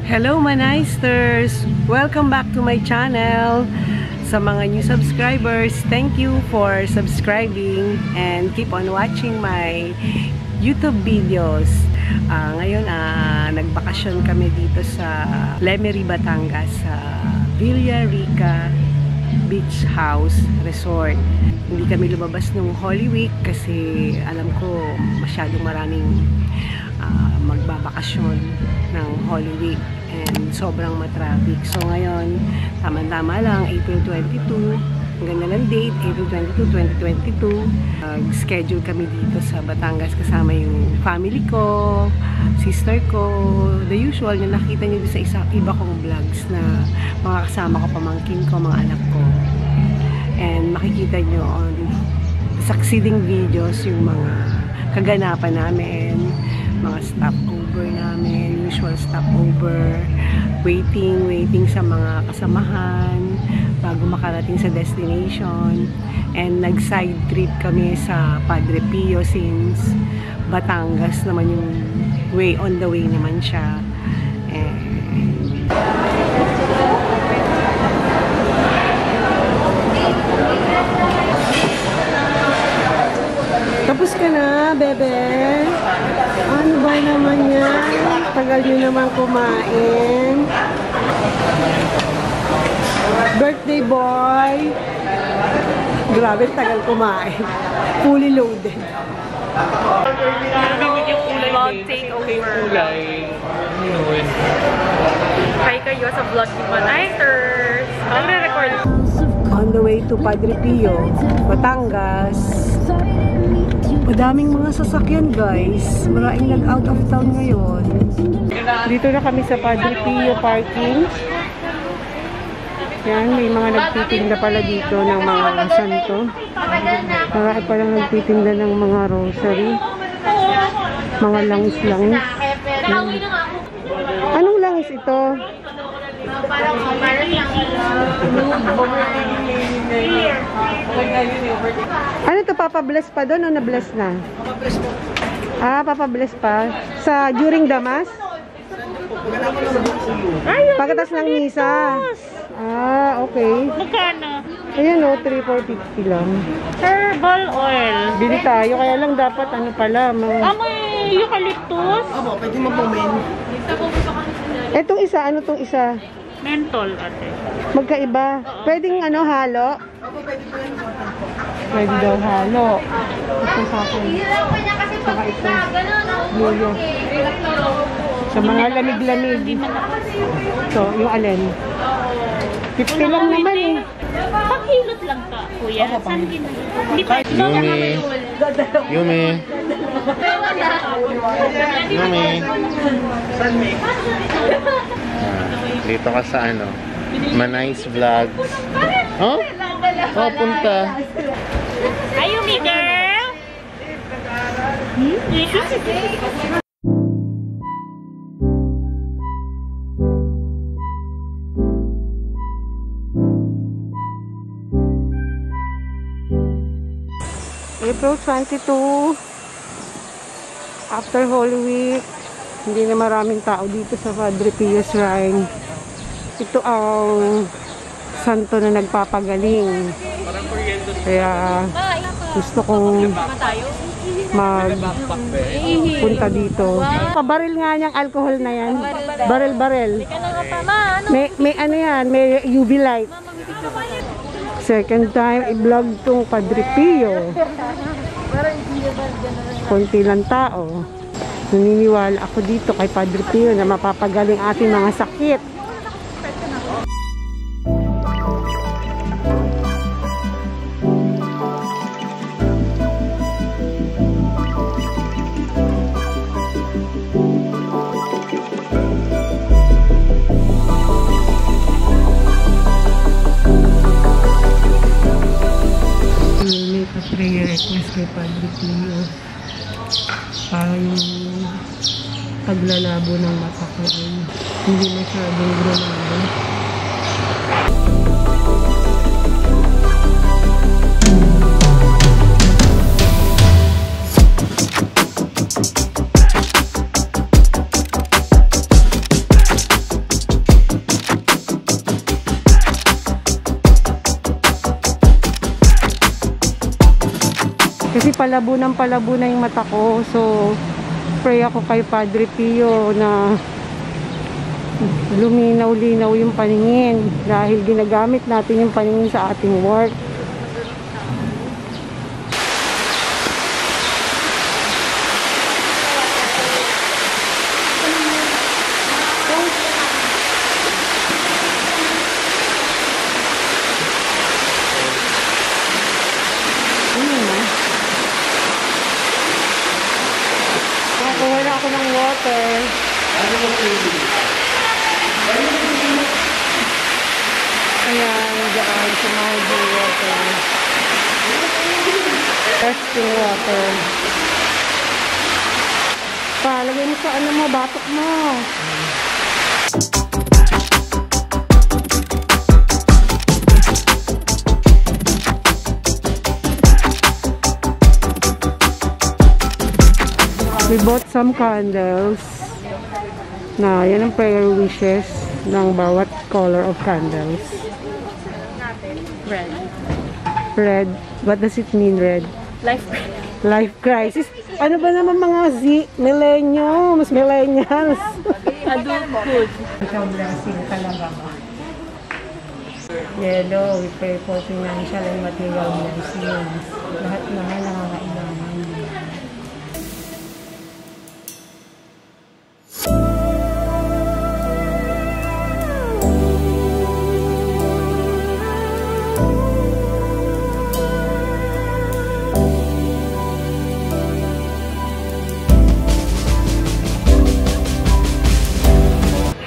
Hello Manaisters! Welcome back to my channel. Sa mga new subscribers, thank you for subscribing and keep on watching my YouTube videos. Ngayon, nagbakasyon kami dito sa Lemery, Batangas, sa Villa Rica Beach House Resort. Hindi kami lumabas nung Holy Week kasi alam ko masyadong maraming magbabakasyon ng Holy Week and sobrang matraffic. So ngayon, tama-tama lang, April 22, ang ganda ng date, April 22, 2022. Schedule kami dito sa Batangas kasama yung family ko, sister ko, the usual na nakita nyo sa iba kong vlogs na mga kasama ko, pamangkin ko, mga anak ko. And makikita nyo on succeeding videos yung mga kaganapan namin, mga stopover namin, usual stopover, waiting sa mga kasamahan bago makarating sa destination. And nag-side trip kami sa Padre Pio since Batangas naman yung on the way naman siya. Tapos ka na, bebe? Ano ba naman yan? Tagal nyo naman kumain. Birthday boy. Grabe, tagal kumain. Fully loaded. Vlog takeover. Hi kayo sa vlog ni Manaisters. Magre-record. On the way to Padre Pio, Batangas. Madaming mga sasakyan, guys. Maraming nag-out of town ngayon. Dito na kami sa Padre Pio parking. Yan, may mga nagtitinda pala dito ng mga santo. Marami palang nagtitinda ng mga rosary. Mga langis-langis. Anong langis ito? Ano to, papabless pa doon o na-bless na? Papabless pa. Sa during the mass? Pagkatas ng misa. Okay. Magkano? Ayan o, 3,450 lang. Herbal oil. Bili tayo, kaya lang dapat ano pala. May eucalyptus? Opo, pwede mo pumin. Etong isa, ano tong isa? Mentol, ate. Magkaiba. Pwedeng ano, halo? Opo, pwede po yan. Pwede daw halo. Ito sa akin. Saka ito. Yuyo. Sa mga lamig-lamig. Ito, yung alin. 50 lang naman eh. Paghilot lang ka, kuya. Saan hindi pa. Yumi. Dito ka sa ano? Manais Vlogs. Oh? Oh, punta. Are you me, girl? April 22, after Holy Week, hindi na maraming tao dito sa Padre Pio Shrine. Ito ang santo na nagpapagaling. Kaya gusto kong magpunta dito. Pabaril nga niyang alcohol na yan. Baril. May ano yan, may UV light. Second time i-vlog tong Padre Pio. Konti lang tao. Naniniwala ako dito kay Padre Pio na mapapagaling ating mga sakit. Prayer request kay Padre Pio para yung paglalabo ng mata ko ay hindi masyadong granado. palabo na yung mata ko. So, pray ako kay Padre Pio na luminaw-linaw yung paningin dahil ginagamit natin yung paningin sa ating work. Kuha na ako ng water. Ayan, dyan sa mga water. Testing water. Palagay mo sa ano mo, batok mo. We bought some candles na yan ang prayer wishes ng bawat color of candles. Red. Red. What does it mean, red? Life. Life crisis. Ano ba naman mga millennials? Adulthood. Isang blessing talaga ba? Yellow, we pray for financial and material blessings. Lahat naman nakakailangan.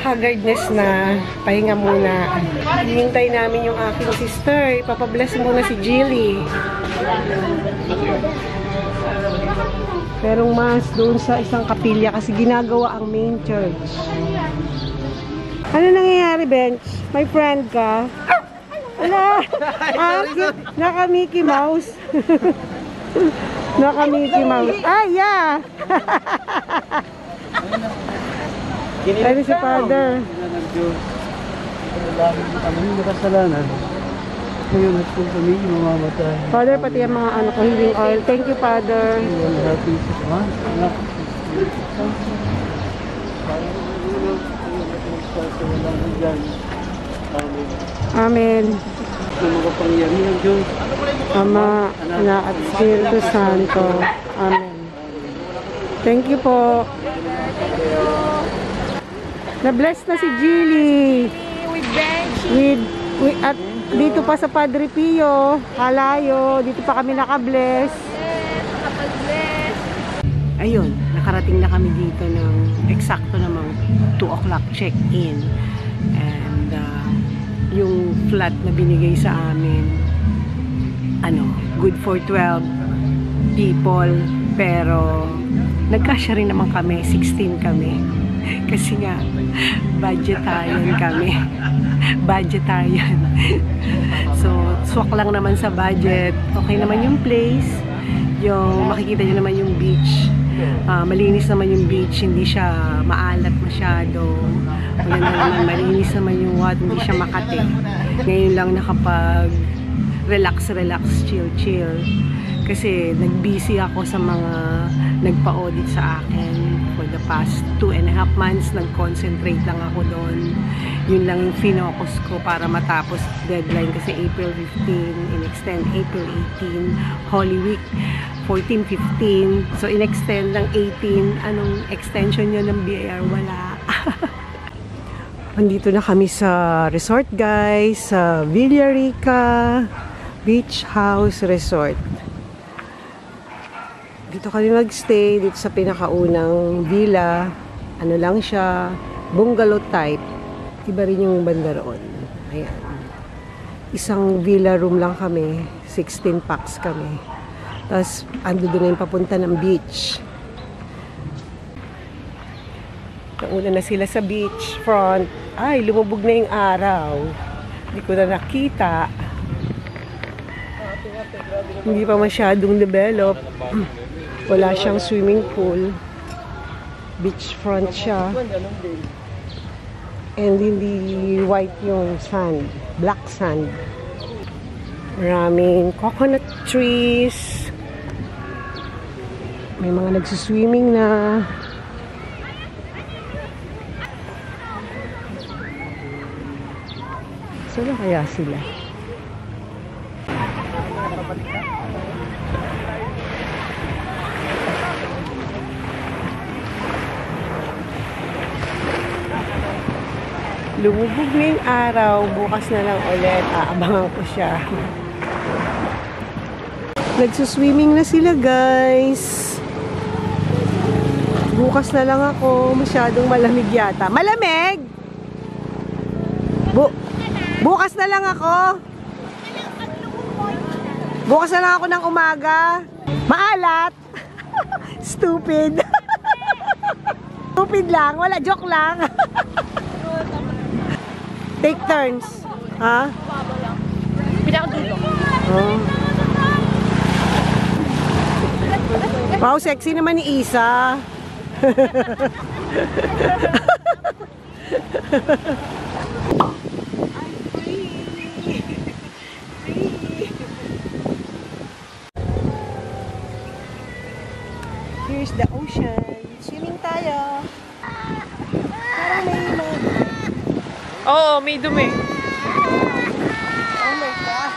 Haggardness na, pahinga muna. Hinintay namin yung aking sister. Ipapabless muna si Jilly. Merong mass doon sa isang kapilya kasi ginagawa ang main church. Ano nangyayari, Bench? May friend ka? Wala! Naka Mickey Mouse. Naka Mickey Mouse. Ay, yeah! Ano si Father? Kami makasalanan. Ngayon at kung kami mamamatay. Father, pati ang mga anak ko healing oil. Thank you, Father. Happy sa anak. Amen. Ang makapangyarihan ng Diyos. Ama, Anak at Espiritu Santo. Amen. Thank you po. Na-bless na si Jilly. With Benji. At dito pa sa Padre Pio, Halayo, dito pa kami naka-bless. Nakapag-bless. Ayun, nakarating na kami dito ng eksakto namang 2 o'clock check-in. And yung flat na binigay sa amin, good for 12 people. Pero nagkasya rin naman kami, 16 kami. Kasi nga, budgetarian kami. Budgetarian. So, swak lang naman sa budget. Okay naman yung place. Yung makikita nyo naman yung beach. Malinis naman yung beach. Hindi siya maalat masyado. Maganda naman, malinis naman yung water. Hindi siya makate. Ngayon lang nakapag-relax, chill. Kasi nag-busy ako sa mga nagpa-audit sa akin. For the past 2.5 months, nag-concentrate lang ako doon. Yun lang yung finocus ko para matapos deadline kasi April 15, in-extend April 18, Holy Week 14-15. So, in-extend ng 18. Anong extension yun ng BIR? Wala. Andito na kami sa resort, guys. Sa Villarica Beach House Resort. Dito kami magstay, dito sa pinakaunang villa. Ano lang siya, bungalow type. Iba rin yung banda roon. Ayan. Isang villa room lang kami. 16 packs kami. Tapos, ando doon na yung papunta ng beach. Nauna na sila sa beach front. Ay, lumubog na yung araw. Hindi ko na nakita. Hindi pa masyadong develop. Wala siyang swimming pool. Beachfront siya. And hindi white yung sand. Black sand. Maraming coconut trees. May mga nagsuswimming na. Saan kaya sila? Lumubog na yung araw. Bukas na lang ulit. Aabangan ko siya. Nagsuswimming na sila, guys. Bukas na lang ako. Masyadong malamig yata. Malamig! Bukas na lang ako. Bukas na lang ako ng umaga. Maalat. Stupid. Stupid lang. Wala, joke lang. Take turns. Ha? Pinakadulo. Oh. Wow, sexy naman ni Isa. Here's the ocean. Swimming tayo. Parang may mga... Oo, may dumi. Oh my God.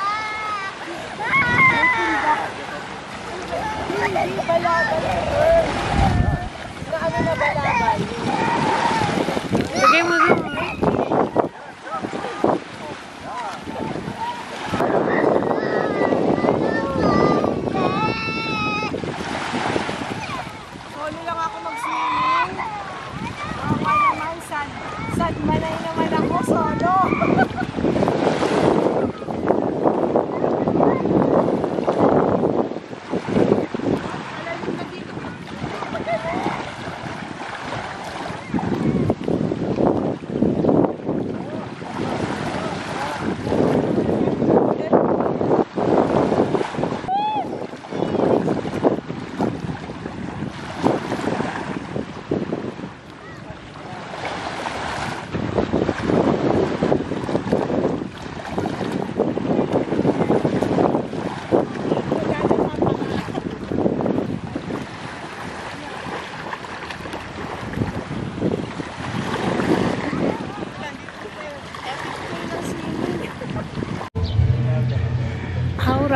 Hindi balabal. Na ano na balabal? Lagay mo zoom. Solo lang ako mag-swimming. Baka naman, sad manay naman ako, solo.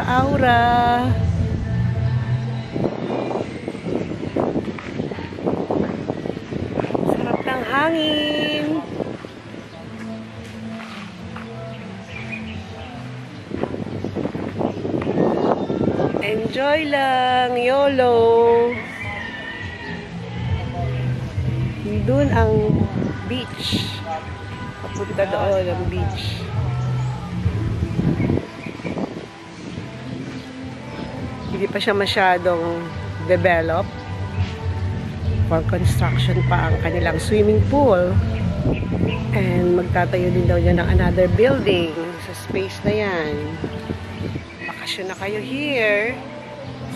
Aura. Sarap ng hangin. Enjoy lang, YOLO. Doon ang beach. Papunta doon ang beach. Hindi pa siya masyadong develop. For construction pa ang kanilang swimming pool. And magtatayo din daw niya ng another building sa space na yan. Bakasyon na kayo here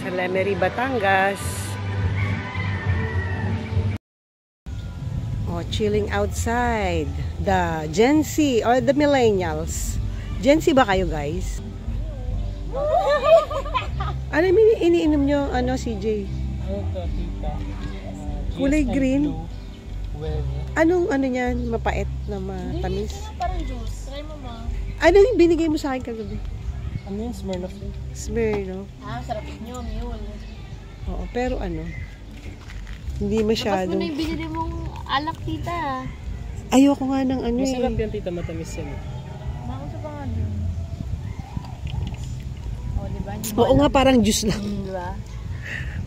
sa Lemery, Batangas. Oh, chilling outside. The Gen Z or the millennials. Gen Z ba kayo, guys? Ano yung iniinom nyo, ano, CJ? Kulay green? Anong ano yan? Mapait na matamis? Parang juice. Try mo ma. Ano yung binigay mo sa akin kagabi? Ano yun? Smirnoff? Smirnoff. Sarap nyo, mule. Oo, pero ano? Hindi masyado. Tapos mo na yung binili mong alak, tita. Ayoko nga ng ano Masarap eh. yan, tita. Matamis yan. Bakit pa nga dun? O, diba? Oo nga, parang juice lang. Diba?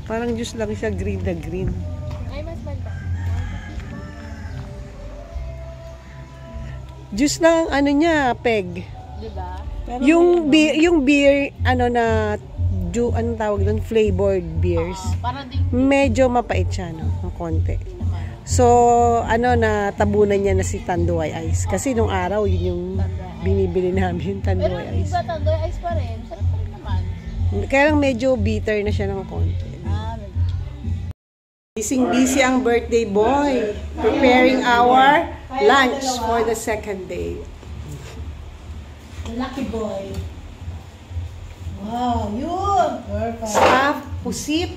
Parang juice lang siya, green na green. Ay, mas banta. Juice lang ang ano niya, peg. Diba? Yung beer, ano na, anong tawag doon? Flavored beers. Parang din. Medyo mapait siya, no? Ng konti. So, ano, na tabunan niya na si Tanduay Ice. Kasi nung araw, yun yung binibili namin, Pero Tanduay hindi Ice. ba tandoy ice pa rin? Sarap pa rin naman. Kaya lang medyo bitter na siya ng konti. Busy ang birthday boy. Preparing our lunch for the second day. Lucky boy. Wow, yun! Stuffed pusit.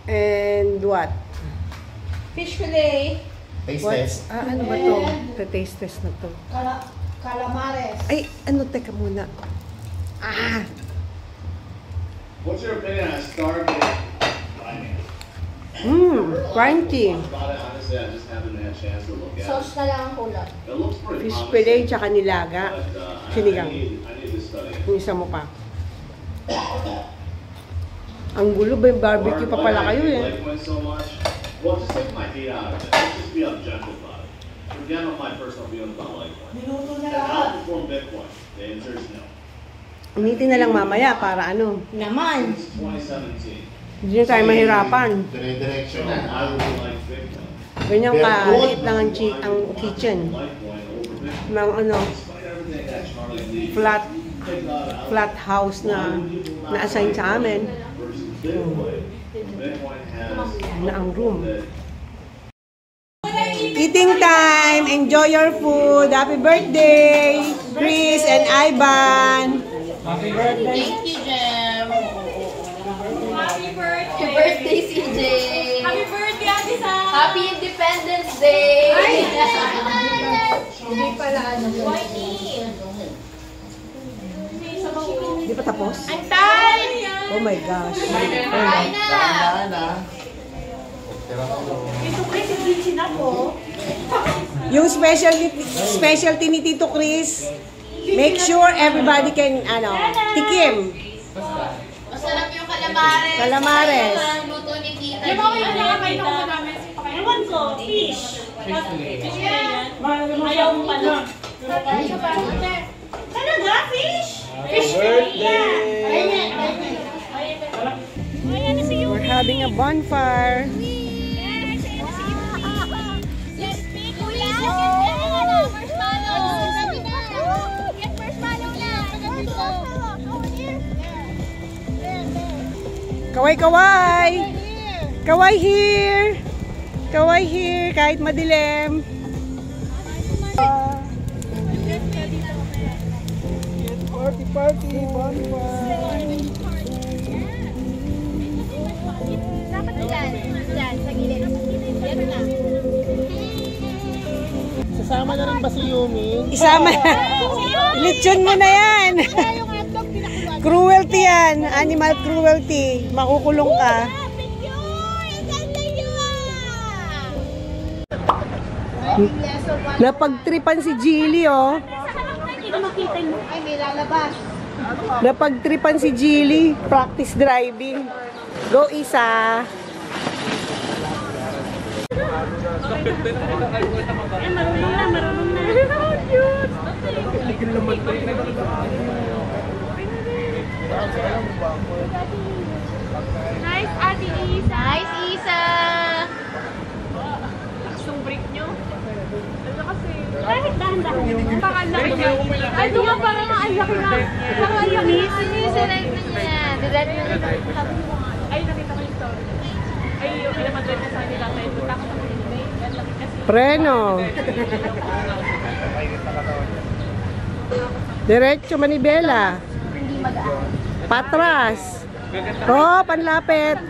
And what? Fish fillet. Taste What? test. Ano ba to? Taste test na to. Calamares. Ay, ano, teka muna. What's your opinion on Stargate dining? Crunchy. About it, honestly, I just haven't had a chance to look at Sauce na lang ang kulang. it. It looks pretty Fish promising, fillet tsaka nilaga. but Sinigang. I need to study it. Yung isa mo pa. Ang gulo ba yung barbecue pa pala kayo eh. Litecoin so much. Well, just take my hate out of it. Let's just be objective about it. Forget on my personal feelings about Litecoin. Minuto na It lahat. outperformed Bitcoin. The answer is no. Ulitin na lang mamaya para ano. Naman. Since 2017, Hindi na tayo mahirapan. Dire-direction na. I really like Bitcoin. Ganyan ka-liit lang ang, ang kitchen. Litecoin over Bitcoin. Ng ano, Despite everything that Charlie Lee flat house na na-assign sa amin. versus Bitcoin, Bitcoin has Na ang room. the Eating time! Enjoy your food! Happy birthday! Chris and Ivan! Thank you, Jem. Happy birthday! Happy birthday, CJ. Happy birthday, Ate Sam! Happy Independence Day. Hindi pala ano. Whitey! Di pa tapos? Antay! Oh my gosh. Kain na. Ito kasi kitchen ako. Yung specialty ni Tito Chris, make sure everybody can, ano, tikim. Masarap yung calamares. Calamares. Ang luto ni Tita. Di ba kayo nakakain ako sa namin? Ewan ko, fish. Fish yan? Ayaw mo pala. Talaga, fish? Fish yan. Ayan na si Yumi. We're having a bonfire. Kaway-kaway! Kaway here! Kaway here, kahit madilim. Party, party, bonfire. Dapat dyan. Dyan, sa gilid. Yan na. Sasama na rin ba si Yumi? Isama. Lechon mo na yan. Cruelty yan. Animal cruelty. Makukulong ka. Napagtripan si Jilly, oh. Ay, may lalabas. Napagtripan si Jilly. Practice driving. Go, Isa. Nice, Ate Isa. Nice, Isa. Yung break nyo. Ano kasi? Kahit dahan-dahan. Parang ang laki niya. Ay, nga parang ang laki na. Parang ang laki. Sinisilag na niya. Dilat na niya. Ay, nakita ko yung story. Ay, yung pinapag-drive na sa kanila. Kaya punta ko sa kanila. Ang laki kasi. Preno. Diretso Manibela. Patras. Oh, panlapit.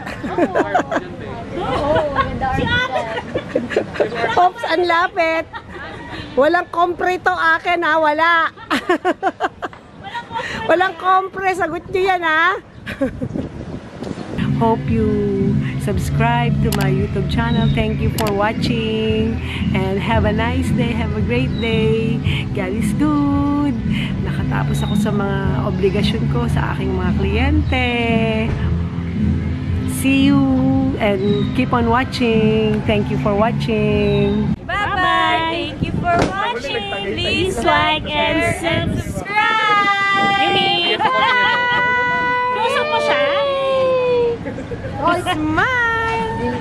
Si ate. Pops, ang lapit. Walang kompre to akin ha, wala. Walang kompre, sagot nyo yan ha. Hope you subscribe to my YouTube channel. Thank you for watching. And have a nice day, have a great day. God is good. Nakatapos ako sa mga obligasyon ko sa aking mga kliyente. See you and keep on watching. Thank you for watching. Bye-bye. Thank you for watching. Please like and subscribe. Yumi. Puso mo siya. Oh, smile!